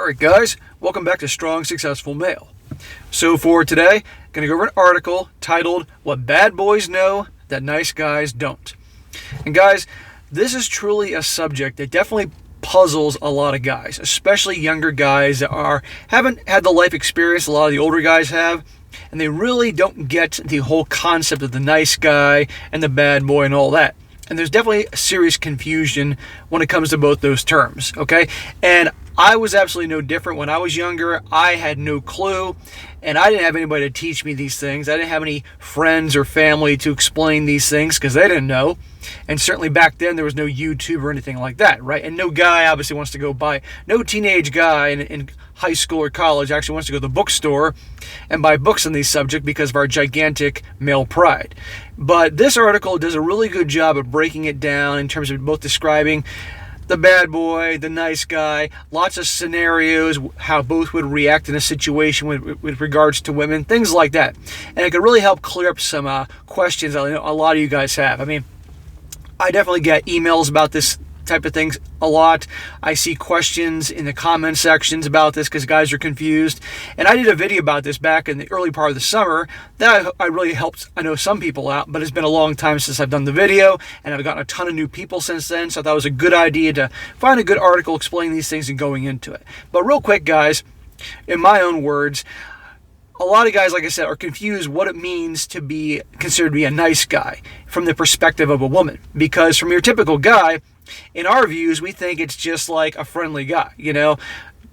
Alright guys, welcome back to Strong Successful Male. So for today, I'm going to go over an article titled, What Bad Boys Know That Nice Guys Don't. And guys, this is truly a subject that definitely puzzles a lot of guys, especially younger guys that haven't had the life experience a lot of the older guys have, and they really don't get the whole concept of the nice guy and the bad boy and all that. And there's definitely a serious confusion when it comes to both those terms, okay? And I was absolutely no different. When I was younger, I had no clue, and I didn't have anybody to teach me these things. I didn't have any friends or family to explain these things because they didn't know. And certainly back then, there was no YouTube or anything like that, right? And no guy obviously wants to go buy, no teenage guy in high school or college actually wants to go to the bookstore and buy books on these subjects because of our gigantic male pride. But this article does a really good job of breaking it down in terms of both describing the bad boy, the nice guy, lots of scenarios, how both would react in a situation with regards to women, things like that. And it could really help clear up some questions I know a lot of you guys have. I mean, I definitely get emails about this type of things a lot. I see questions in the comment sections about this because guys are confused. And I did a video about this back in the early part of the summer that I really helped, I know, some people out, but it's been a long time since I've done the video, and I've gotten a ton of new people since then, so I thought it was a good idea to find a good article explaining these things and going into it. But real quick, guys, in my own words, a lot of guys, like I said, are confused what it means to be considered to be a nice guy from the perspective of a woman. Because from your typical guy, in our views, we think it's just like a friendly guy. You know,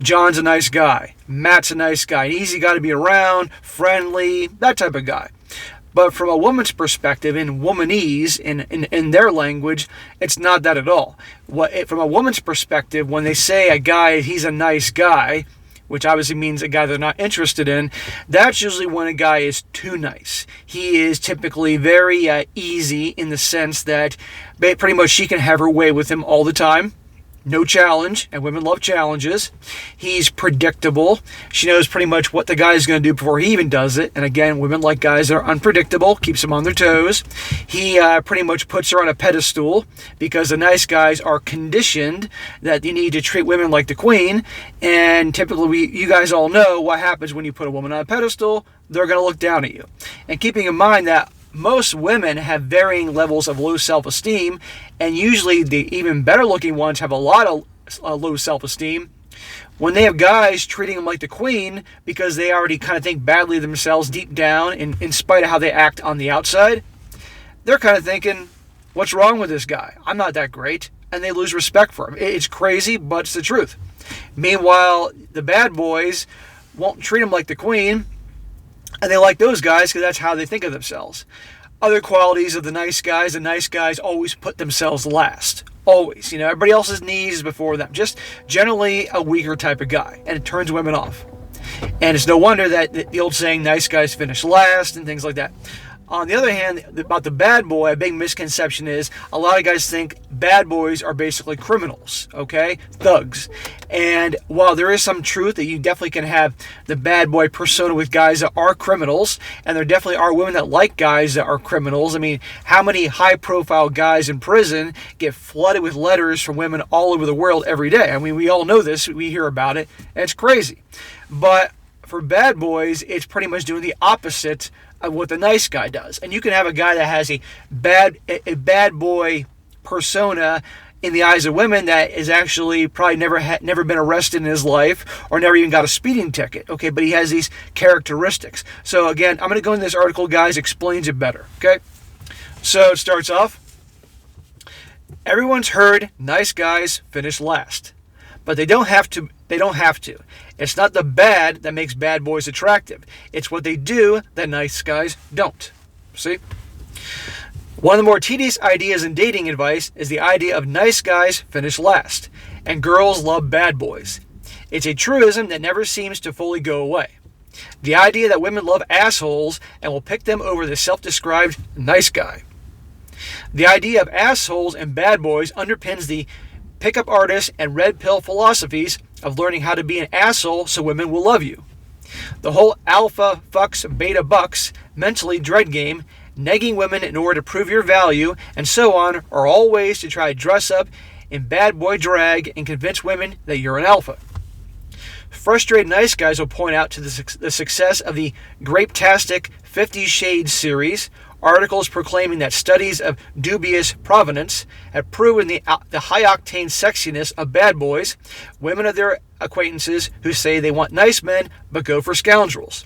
John's a nice guy, Matt's a nice guy, an easy guy to be around, friendly, that type of guy. But from a woman's perspective, in womanese, in their language, it's not that at all. From a woman's perspective, when they say a guy, he's a nice guy, which obviously means a guy they're not interested in, that's usually when a guy is too nice. He is typically very easy in the sense that pretty much she can have her way with him all the time. No challenge, and women love challenges. He's predictable. She knows pretty much what the guy is going to do before he even does it. And again, women like guys that are unpredictable, keeps them on their toes. He pretty much puts her on a pedestal because the nice guys are conditioned that you need to treat women like the queen. And typically, you guys all know what happens when you put a woman on a pedestal. They're going to look down at you. And keeping in mind that most women have varying levels of low self-esteem, and usually the even better looking ones have a lot of low self-esteem. When they have guys treating them like the queen because they already kind of think badly of themselves deep down in spite of how they act on the outside, they're kind of thinking, what's wrong with this guy? I'm not that great. And they lose respect for him. It's crazy, but it's the truth. Meanwhile, the bad boys won't treat him like the queen, and they like those guys because that's how they think of themselves. Other qualities of the nice guys always put themselves last. Always. You know, everybody else's needs is before them. Just generally a weaker type of guy. And it turns women off. And it's no wonder that the old saying, nice guys finish last and things like that. On the other hand, about the bad boy, a big misconception is a lot of guys think bad boys are basically criminals, okay? Thugs. And while there is some truth that you definitely can have the bad boy persona with guys that are criminals, and there definitely are women that like guys that are criminals. I mean, how many high-profile guys in prison get flooded with letters from women all over the world every day? I mean, we all know this. We hear about it, and it's crazy. But for bad boys, it's pretty much doing the opposite of what the nice guy does. And you can have a guy that has a bad boy persona in the eyes of women that is actually probably never been arrested in his life or never even got a speeding ticket, okay? But he has these characteristics. So again, I'm going to go into this article, guys, explains it better, okay? So it starts off, everyone's heard nice guys finish last, but they don't have to. It's not the bad that makes bad boys attractive. It's what they do that nice guys don't. See? One of the more tedious ideas in dating advice is the idea of nice guys finish last, and girls love bad boys. It's a truism that never seems to fully go away. The idea that women love assholes and will pick them over the self-described nice guy. The idea of assholes and bad boys underpins the pickup artists and red pill philosophies of learning how to be an asshole so women will love you. The whole alpha fucks beta bucks mentally dread game, negging women in order to prove your value, and so on, are all ways to try to dress up in bad boy drag and convince women that you're an alpha. Frustrated nice guys will point out to the success of the grape-tastic 50 Shades series, articles proclaiming that studies of dubious provenance have proven the high-octane sexiness of bad boys, women of their acquaintances who say they want nice men but go for scoundrels.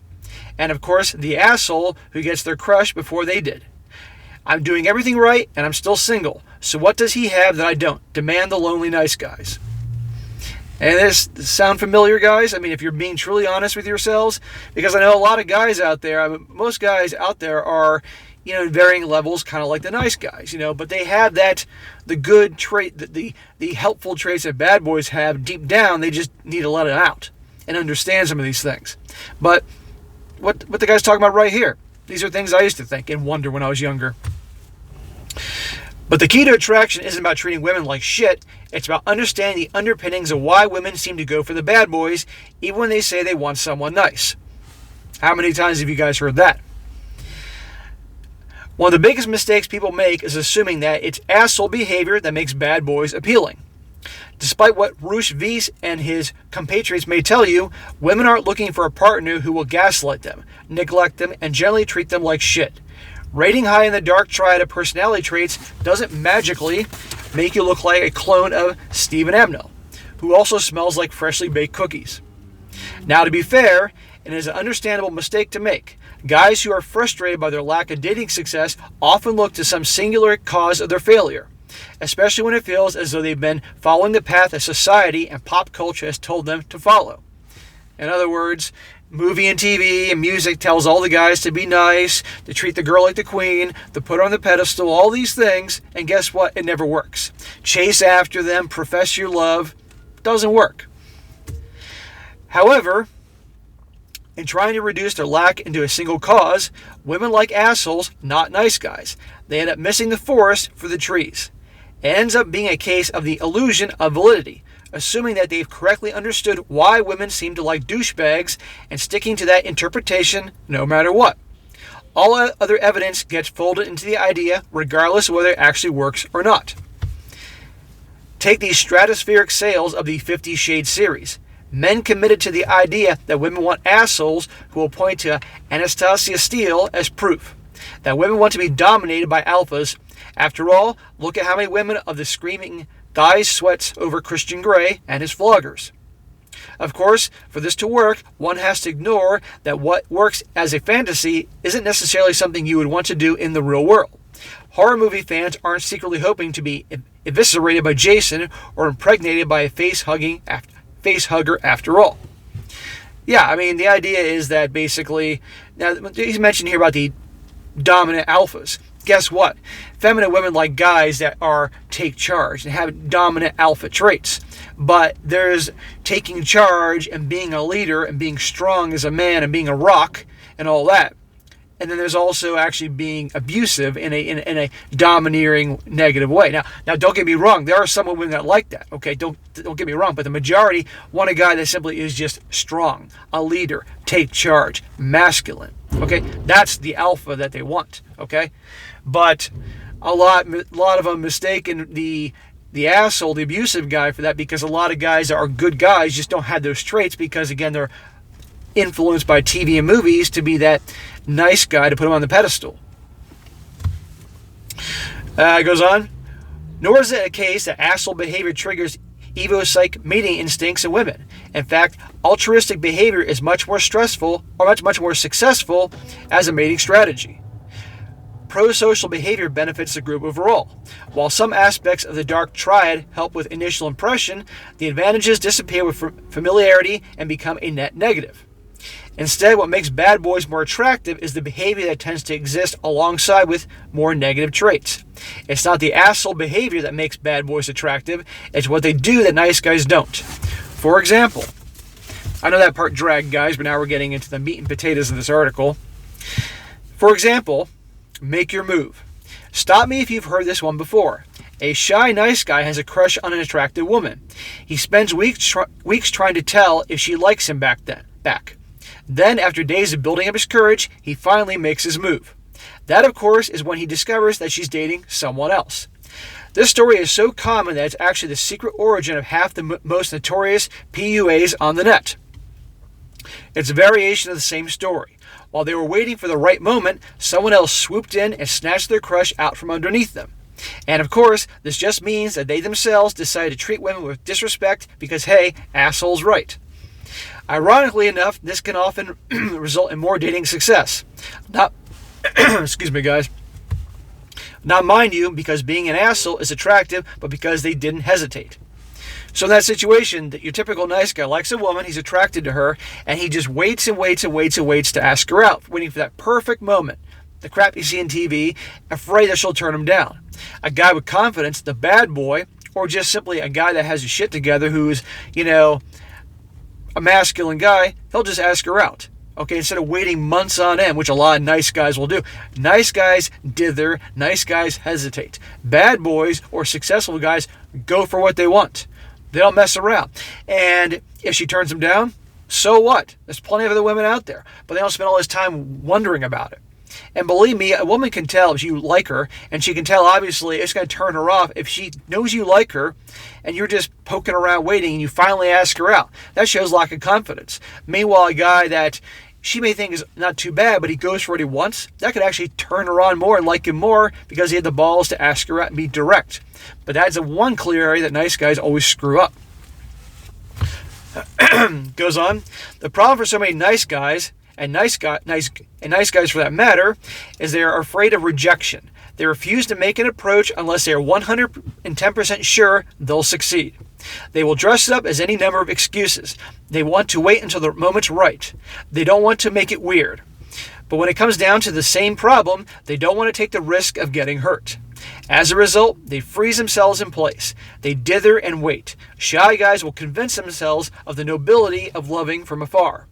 And of course, the asshole who gets their crush before they did. I'm doing everything right and I'm still single. So what does he have that I don't? Demand the lonely nice guys. And this sound familiar, guys? I mean, if you're being truly honest with yourselves, because I know a lot of guys out there, most guys out there are, in varying levels, kind of like the nice guys, but they have the good trait, the helpful traits that bad boys have deep down. They just need to let it out and understand some of these things. But what the guy's talking about right here, these are things I used to think and wonder when I was younger. But the key to attraction isn't about treating women like shit. It's about understanding the underpinnings of why women seem to go for the bad boys, even when they say they want someone nice. How many times have you guys heard that? One of the biggest mistakes people make is assuming that it's asshole behavior that makes bad boys appealing. Despite what Rush Weiss and his compatriots may tell you, women aren't looking for a partner who will gaslight them, neglect them, and generally treat them like shit. Rating high in the dark triad of personality traits doesn't magically make you look like a clone of Stephen Amell, who also smells like freshly baked cookies. Now, to be fair, it is an understandable mistake to make. Guys who are frustrated by their lack of dating success often look to some singular cause of their failure, especially when it feels as though they've been following the path that society and pop culture has told them to follow. In other words, movie and TV and music tells all the guys to be nice, to treat the girl like the queen, to put her on the pedestal, all these things, and guess what? It never works. Chase after them, profess your love, doesn't work. However, in trying to reduce their lack into a single cause, women like assholes, not nice guys. They end up missing the forest for the trees. It ends up being a case of the illusion of validity, assuming that they've correctly understood why women seem to like douchebags and sticking to that interpretation no matter what. All other evidence gets folded into the idea regardless of whether it actually works or not. Take the stratospheric sales of the 50 Shades series. Men committed to the idea that women want assholes who will point to Anastasia Steele as proof. That women want to be dominated by alphas. After all, look at how many women of the screaming guys sweats over Christian Grey and his vloggers. Of course, for this to work, one has to ignore that what works as a fantasy isn't necessarily something you would want to do in the real world. Horror movie fans aren't secretly hoping to be eviscerated by Jason or impregnated by a face hugger after all. Yeah, I mean, the idea is that basically, now he's mentioned here about the dominant alphas. Guess what? Feminine women like guys that take charge and have dominant alpha traits. But there's taking charge and being a leader and being strong as a man and being a rock and all that. And then there's also actually being abusive in a domineering, negative way. Now, don't get me wrong. There are some women that like that. Okay, don't get me wrong. But the majority want a guy that simply is just strong, a leader, take charge, masculine. Okay, that's the alpha that they want. Okay, but a lot of them mistaken the asshole, the abusive guy for that, because a lot of guys that are good guys just don't have those traits because, again, they're influenced by TV and movies to be that nice guy to put him on the pedestal. It goes on. Nor is it a case that asshole behavior triggers evo-psych mating instincts in women. In fact, altruistic behavior is much more stressful or much more successful as a mating strategy. Pro-social behavior benefits the group overall. While some aspects of the dark triad help with initial impression, the advantages disappear with familiarity and become a net negative. Instead, what makes bad boys more attractive is the behavior that tends to exist alongside with more negative traits. It's not the asshole behavior that makes bad boys attractive, it's what they do that nice guys don't. For example, I know that part dragged, guys, but now we're getting into the meat and potatoes of this article. For example, make your move. Stop me if you've heard this one before. A shy, nice guy has a crush on an attractive woman. He spends weeks trying to tell if she likes him back. Then, after days of building up his courage, he finally makes his move. That, of course, is when he discovers that she's dating someone else. This story is so common that it's actually the secret origin of half the most notorious PUAs on the net. It's a variation of the same story. While they were waiting for the right moment, someone else swooped in and snatched their crush out from underneath them. And of course, this just means that they themselves decided to treat women with disrespect because, hey, asshole's right. Ironically enough, this can often result in more dating success. Not, excuse me, guys. Not, mind you, because being an asshole is attractive, but because they didn't hesitate. So in that situation, that your typical nice guy likes a woman, he's attracted to her, and he just waits and waits and waits and waits to ask her out, waiting for that perfect moment. The crap you see on TV, afraid that she'll turn him down. A guy with confidence, the bad boy, or just simply a guy that has his shit together who's, a masculine guy, he'll just ask her out. Okay, instead of waiting months on end, which a lot of nice guys will do. Nice guys dither, nice guys hesitate. Bad boys or successful guys go for what they want. They don't mess around. And if she turns them down, so what? There's plenty of other women out there. But they don't spend all this time wondering about it. And believe me, a woman can tell if you like her, and she can tell, obviously, it's going to turn her off if she knows you like her, and you're just poking around waiting, and you finally ask her out. That shows lack of confidence. Meanwhile, a guy that she may think is not too bad, but he goes for what he wants, that could actually turn her on more and like him more because he had the balls to ask her out and be direct. But that's the one clear area that nice guys always screw up. Goes on. The problem for so many nice guys, and nice guys for that matter, is they are afraid of rejection. They refuse to make an approach unless they are 110% sure they'll succeed. They will dress it up as any number of excuses. They want to wait until the moment's right. They don't want to make it weird. But when it comes down to the same problem, they don't want to take the risk of getting hurt. As a result, they freeze themselves in place. They dither and wait. Shy guys will convince themselves of the nobility of loving from afar.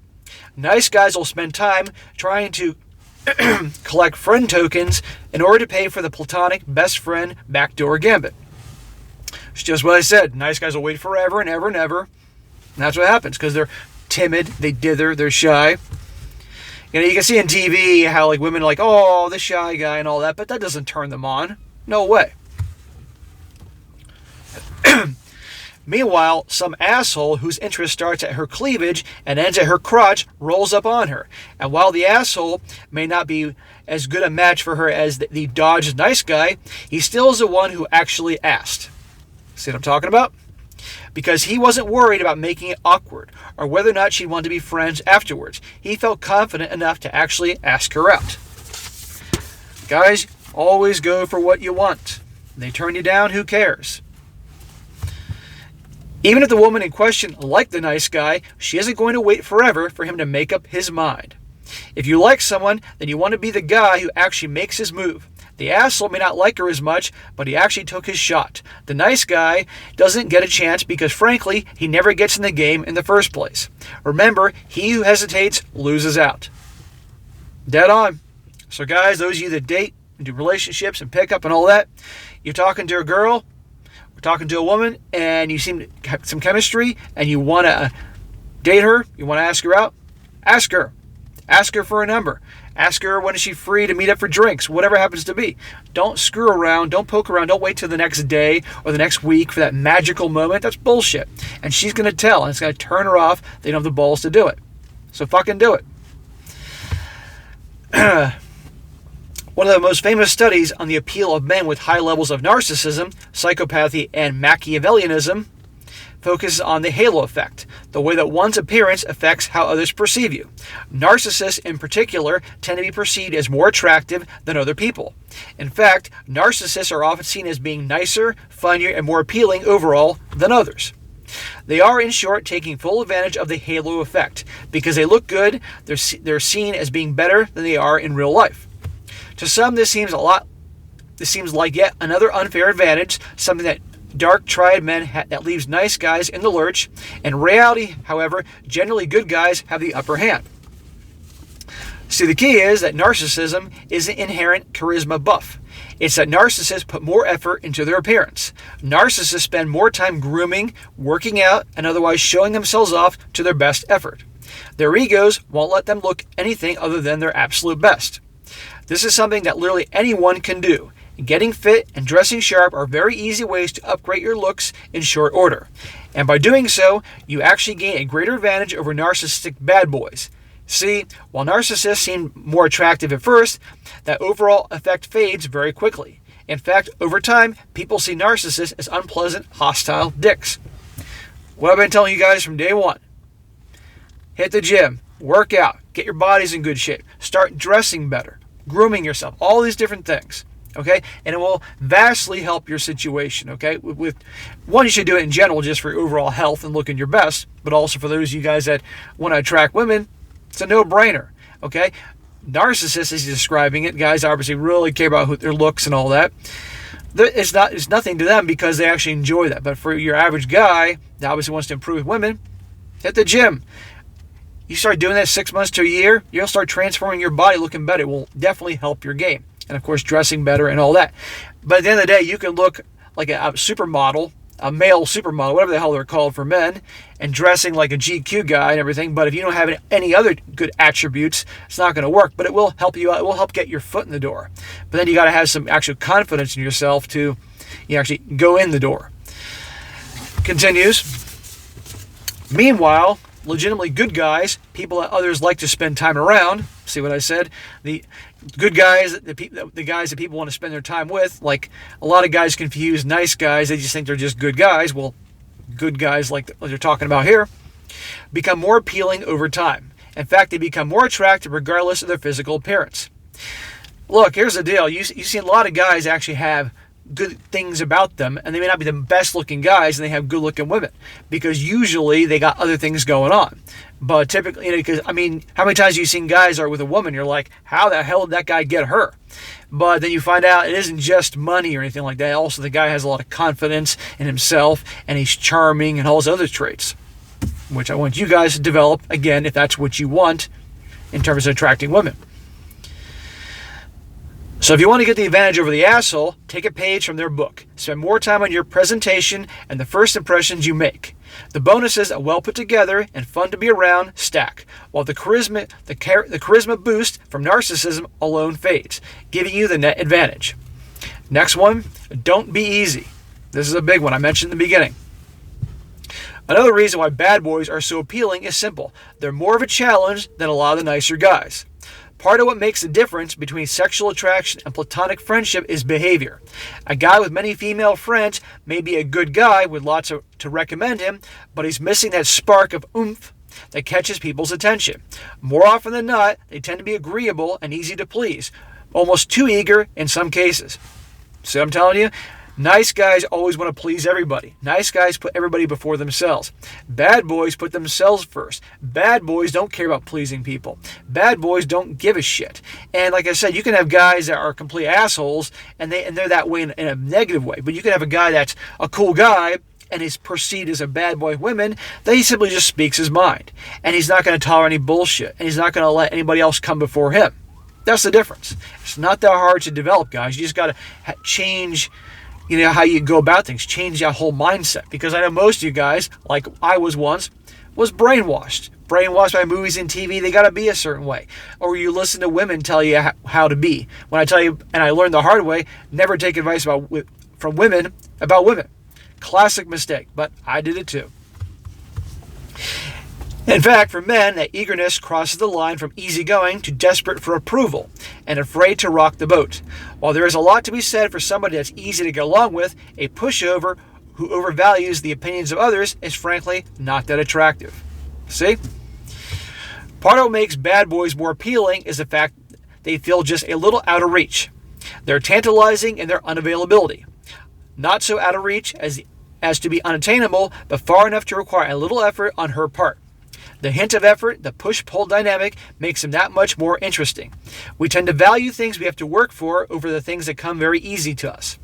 Nice guys will spend time trying to collect friend tokens in order to pay for the platonic best friend backdoor gambit. It's just what I said. Nice guys will wait forever and ever and ever. And that's what happens because they're timid, they dither, they're shy. You can see on TV how women are like, oh, the shy guy and all that, but that doesn't turn them on. No way. Meanwhile, some asshole whose interest starts at her cleavage and ends at her crotch rolls up on her. And while the asshole may not be as good a match for her as the dodged nice guy, he still is the one who actually asked. See what I'm talking about? Because he wasn't worried about making it awkward or whether or not she'd want to be friends afterwards. He felt confident enough to actually ask her out. Guys, always go for what you want. They turn you down, who cares? Even if the woman in question liked the nice guy, she isn't going to wait forever for him to make up his mind. If you like someone, then you want to be the guy who actually makes his move. The asshole may not like her as much, but he actually took his shot. The nice guy doesn't get a chance because, frankly, he never gets in the game in the first place. Remember, he who hesitates loses out. Dead on. So guys, those of you that date and do relationships and pick up and all that, you're talking to a girl, or talking to a woman, and you seem to have some chemistry, and you want to date her, you want to ask her out, ask her. Ask her for a number. Ask her when is she free to meet up for drinks, whatever happens to be. Don't screw around. Don't poke around. Don't wait till the next day or the next week for that magical moment. That's bullshit. And she's going to tell, and it's going to turn her off. They don't have the balls to do it. So fucking do it. One of the most famous studies on the appeal of men with high levels of narcissism, psychopathy, and Machiavellianism focuses on the halo effect, the way that one's appearance affects how others perceive you. Narcissists, in particular, tend to be perceived as more attractive than other people. In fact, narcissists are often seen as being nicer, funnier, and more appealing overall than others. They are, in short, taking full advantage of the halo effect. Because they look good, they're seen as being better than they are in real life. To some, this seems like yet another unfair advantage, something that dark triad men that leaves nice guys in the lurch. In reality, however, generally good guys have the upper hand. See, the key is that narcissism is an inherent charisma buff. It's that narcissists put more effort into their appearance. Narcissists spend more time grooming, working out, and otherwise showing themselves off to their best effort. Their egos won't let them look anything other than their absolute best. This is something that literally anyone can do. Getting fit and dressing sharp are very easy ways to upgrade your looks in short order. And by doing so, you actually gain a greater advantage over narcissistic bad boys. See, while narcissists seem more attractive at first, that overall effect fades very quickly. In fact, over time, people see narcissists as unpleasant, hostile dicks. What I've been telling you guys from day one: hit the gym, work out, get your bodies in good shape, start dressing better, grooming yourself, all these different things. Okay, and it will vastly help your situation. Okay, with one, you should do it in general just for your overall health and looking your best, but also for those of you guys that want to attract women, it's a no-brainer. Okay, narcissists, as he's describing it, guys obviously really care about their looks and all that. It's nothing to them because they actually enjoy that. But for your average guy that obviously wants to improve with women, hit the gym. You start doing that 6 months to a year, you'll start transforming your body, looking better. It will definitely help your game. And of course, dressing better and all that. But at the end of the day, you can look like a supermodel, a male supermodel, whatever the hell they're called for men, and dressing like a GQ guy and everything. But if you don't have any other good attributes, it's not going to work. But it will help you out. It will help get your foot in the door. But then you got to have some actual confidence in yourself to actually go in the door. Continues. Meanwhile, legitimately good guys, people that others like to spend time around, see what I said? The good guys, the guys that people want to spend their time with, like a lot of guys confuse nice guys, they just think they're just good guys. Well, good guys like they're talking about here become more appealing over time. In fact, they become more attractive regardless of their physical appearance. Look, here's the deal. You see a lot of guys actually have good things about them, and they may not be the best looking guys, and they have good looking women because usually they got other things going on. But typically, because how many times have you seen guys are with a woman, you're like, how the hell did that guy get her? But then you find out it isn't just money or anything like that. Also, the guy has a lot of confidence in himself, and he's charming and all those other traits, which I want you guys to develop, again, if that's what you want in terms of attracting women. So if you want to get the advantage over the asshole, take a page from their book. Spend more time on your presentation and the first impressions you make. The bonuses are well put together and fun to be around stack, while the charisma boost from narcissism alone fades, giving you the net advantage. Next one, don't be easy. This is a big one I mentioned in the beginning. Another reason why bad boys are so appealing is simple. They're more of a challenge than a lot of the nicer guys. Part of what makes the difference between sexual attraction and platonic friendship is behavior. A guy with many female friends may be a good guy with lots to recommend him, but he's missing that spark of oomph that catches people's attention. More often than not, they tend to be agreeable and easy to please, almost too eager in some cases. So I'm telling you, nice guys always want to please everybody. Nice guys put everybody before themselves. Bad boys put themselves first. Bad boys don't care about pleasing people. Bad boys don't give a shit. And like I said, you can have guys that are complete assholes, and they're that way in a negative way. But you can have a guy that's a cool guy and is perceived as a bad boy with women, that he simply just speaks his mind. And he's not going to tolerate any bullshit. And he's not going to let anybody else come before him. That's the difference. It's not that hard to develop, guys. You just got to change how you go about things, change that whole mindset. Because I know most of you guys, like I was once, was brainwashed by movies and TV. They got to be a certain way. Or you listen to women tell you how to be. When I tell you, and I learned the hard way, never take advice from women about women. Classic mistake, but I did it too. In fact, for men, that eagerness crosses the line from easygoing to desperate for approval and afraid to rock the boat. While there is a lot to be said for somebody that's easy to get along with, a pushover who overvalues the opinions of others is frankly not that attractive. See? Part of what makes bad boys more appealing is the fact they feel just a little out of reach. They're tantalizing in their unavailability. Not so out of reach as to be unattainable, but far enough to require a little effort on her part. The hint of effort, the push-pull dynamic, makes them that much more interesting. We tend to value things we have to work for over the things that come very easy to us.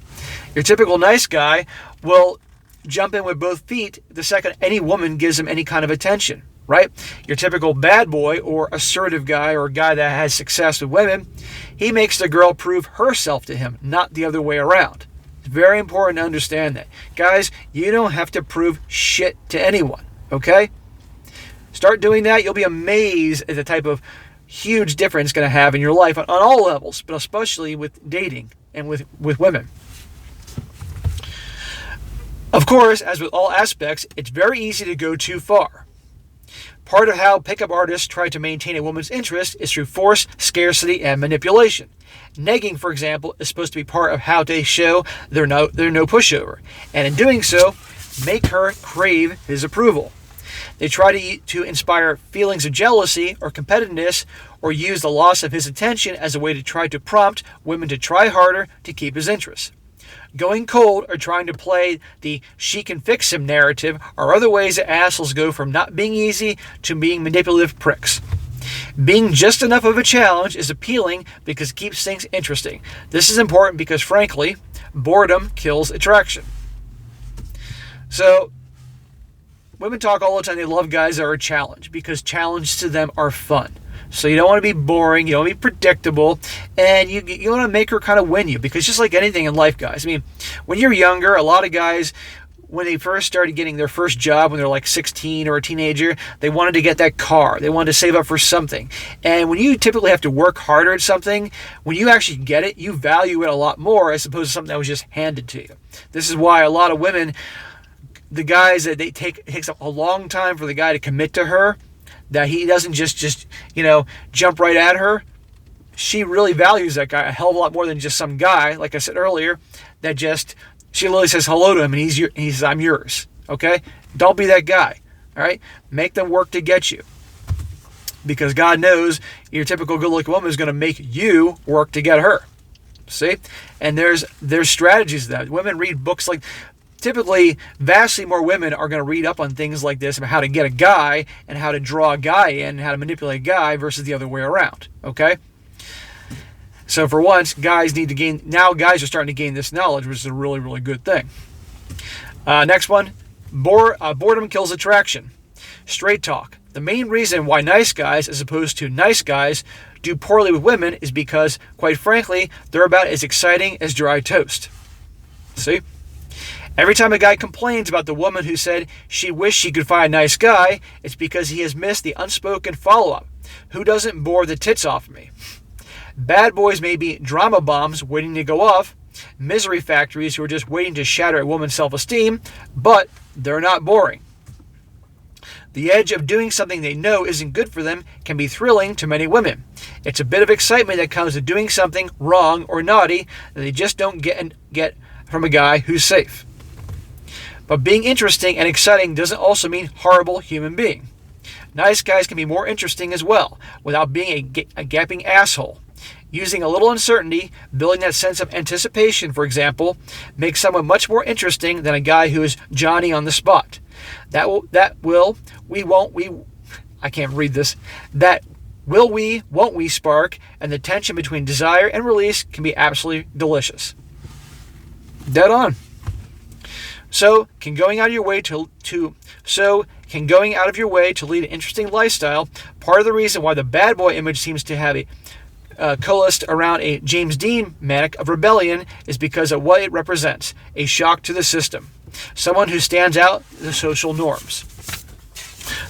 Your typical nice guy will jump in with both feet the second any woman gives him any kind of attention, right? Your typical bad boy or assertive guy or a guy that has success with women, he makes the girl prove herself to him, not the other way around. It's very important to understand that. Guys, you don't have to prove shit to anyone, okay? Start doing that, you'll be amazed at the type of huge difference it's going to have in your life on all levels, but especially with dating and with women. Of course, as with all aspects, it's very easy to go too far. Part of how pickup artists try to maintain a woman's interest is through force, scarcity, and manipulation. Negging, for example, is supposed to be part of how they show they're no pushover, and in doing so, make her crave his approval. They try to inspire feelings of jealousy or competitiveness, or use the loss of his attention as a way to try to prompt women to try harder to keep his interest. Going cold or trying to play the she can fix him narrative are other ways that assholes go from not being easy to being manipulative pricks. Being just enough of a challenge is appealing because it keeps things interesting. This is important because, frankly, boredom kills attraction. So, women talk all the time they love guys that are a challenge because challenges to them are fun. So you don't want to be boring, you don't want to be predictable, and you want to make her kind of win you, because just like anything in life, guys, I mean, when you're younger, a lot of guys, when they first started getting their first job when they're like 16 or a teenager, they wanted to get that car. They wanted to save up for something. And when you typically have to work harder at something, when you actually get it, you value it a lot more as opposed to something that was just handed to you. This is why a lot of women, the guys that it takes a long time for the guy to commit to her, that he doesn't just jump right at her. She really values that guy a hell of a lot more than just some guy, like I said earlier, that she literally says hello to him and he says, I'm yours. Okay? Don't be that guy. All right? Make them work to get you. Because God knows your typical good-looking woman is going to make you work to get her. See? And there's strategies that women read books like. Typically, vastly more women are going to read up on things like this about how to get a guy and how to draw a guy in and how to manipulate a guy versus the other way around. Okay? So for once, guys are starting to gain this knowledge, which is a really, really good thing. Next one, boredom kills attraction. Straight talk. The main reason why nice guys, as opposed to nice guys, do poorly with women is because, quite frankly, they're about as exciting as dry toast. See? Every time a guy complains about the woman who said she wished she could find a nice guy, it's because he has missed the unspoken follow-up. Who doesn't bore the tits off me? Bad boys may be drama bombs waiting to go off, misery factories who are just waiting to shatter a woman's self-esteem, but they're not boring. The edge of doing something they know isn't good for them can be thrilling to many women. It's a bit of excitement that comes to doing something wrong or naughty that they just don't get from a guy who's safe. But being interesting and exciting doesn't also mean horrible human being. Nice guys can be more interesting as well, without being a gaping asshole. Using a little uncertainty, building that sense of anticipation, for example, makes someone much more interesting than a guy who is Johnny on the spot. Won't we spark, and the tension between desire and release can be absolutely delicious. Dead on. So, can going out of your way to lead an interesting lifestyle? Part of the reason why the bad boy image seems to have coalesced around a James Dean manic of rebellion is because of what it represents: a shock to the system, someone who stands out the social norms.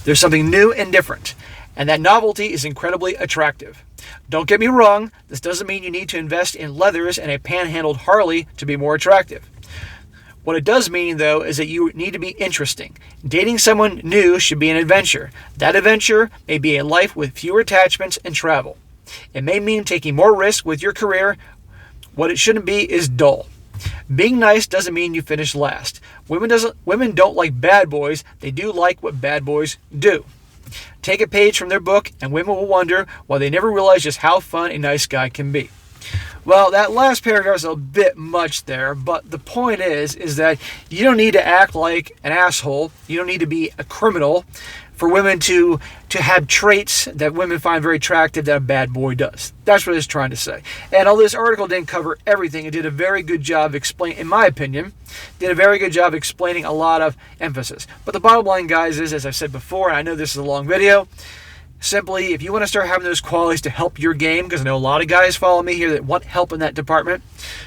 There's something new and different, and that novelty is incredibly attractive. Don't get me wrong, this doesn't mean you need to invest in leathers and a panhandled Harley to be more attractive. What it does mean, though, is that you need to be interesting. Dating someone new should be an adventure. That adventure may be a life with fewer attachments and travel. It may mean taking more risks with your career. What it shouldn't be is dull. Being nice doesn't mean you finish last. Women don't like bad boys. They do like what bad boys do. Take a page from their book, and women will wonder why they never realized just how fun a nice guy can be. Well, that last paragraph is a bit much there, but the point is that you don't need to act like an asshole. You don't need to be a criminal for women to have traits that women find very attractive that a bad boy does. That's what it's trying to say. And although this article didn't cover everything, it did a very good job explaining, in my opinion, explaining a lot of emphasis. But the bottom line, guys, is, as I've said before, and I know this is a long video, simply, if you want to start having those qualities to help your game, because I know a lot of guys follow me here that want help in that department,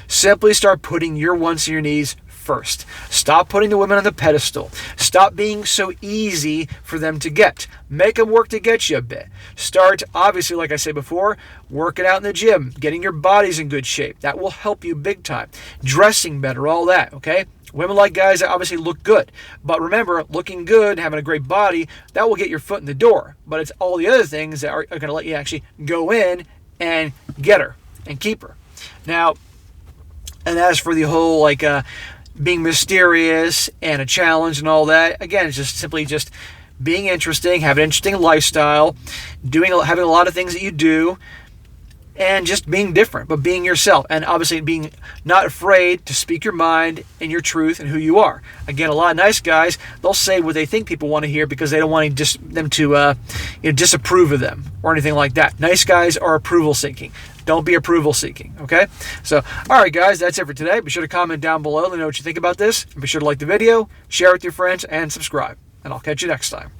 simply start putting your wants and your needs first. Stop putting the women on the pedestal. Stop being so easy for them to get. Make them work to get you a bit. Start, obviously, like I said before, working out in the gym, getting your bodies in good shape. That will help you big time. Dressing better, all that, okay? Women like guys that obviously look good. But remember, looking good, having a great body, that will get your foot in the door. But it's all the other things that are going to let you actually go in and get her and keep her. Now, and as for the whole like being mysterious and a challenge and all that, again, it's just simply just being interesting, having an interesting lifestyle, having a lot of things that you do, and just being different, but being yourself. And obviously being not afraid to speak your mind and your truth and who you are. Again, a lot of nice guys, they'll say what they think people want to hear because they don't want them to disapprove of them or anything like that. Nice guys are approval seeking. Don't be approval seeking, okay? So, all right, guys, that's it for today. Be sure to comment down below. Let me know what you think about this. And be sure to like the video, share it with your friends, and subscribe. And I'll catch you next time.